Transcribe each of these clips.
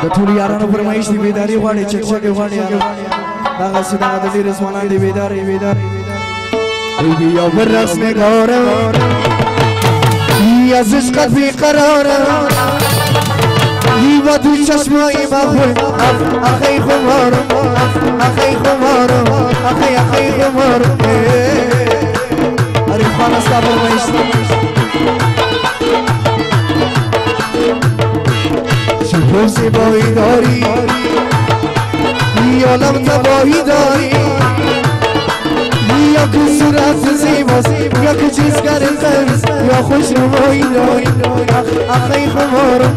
د ټول یارانو فرمایش دی بیداری غواړي چکچکه غواړي دغه سیده د ډیر اسمانان دی بیداری بیا برس نگاره ای از عشقت بیقراره ای با تو چشمایی مخور اخی خمارو اخی خمارو اخی خمارو عریف خان استا فرمایش شکر زیبایی داری ای عالم تباهی داری یا که صورت زیباست یا که چیز کرده یا خوش روایی داری اخی خمارو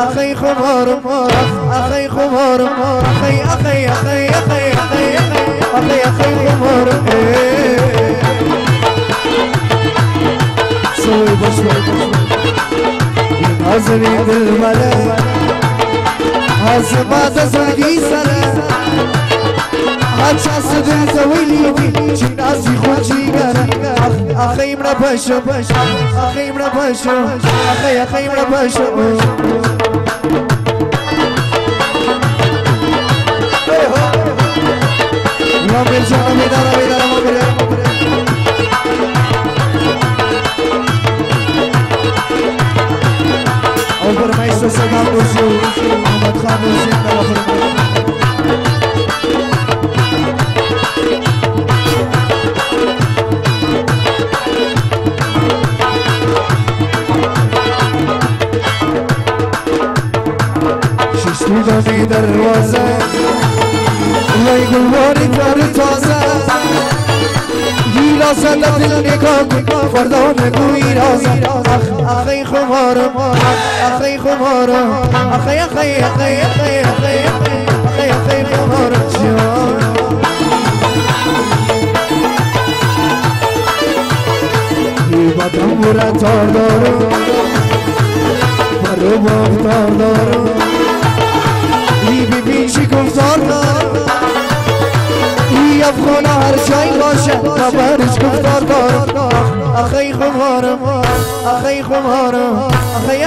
اخی خمارو اخی خمارو اخی خمارو سوی بشوی نازنی دل مله آزماد زنگی سره هرچه صدر زویلی بی چی نازی خود جیگره اخیم را پشو اخیم را پشو اخیم را پشو رامل جانا بیدارا مگره او فرمایش سلام دوستو محمد خان حسین دارا فرمایش ششتی دانی دروازه وی گلواری تر تازه گیلا سلط دل نگاه کن فردا نگوی رازه اخی خمارو اخی خمارو اخی خمارو جان ای بدم برا تار دارو برو باختار دارو ای بیشی گفتار دارو ای افغان هر جای باشه خبرش گفتار دارو اخی خمارو اخی خمارو اخی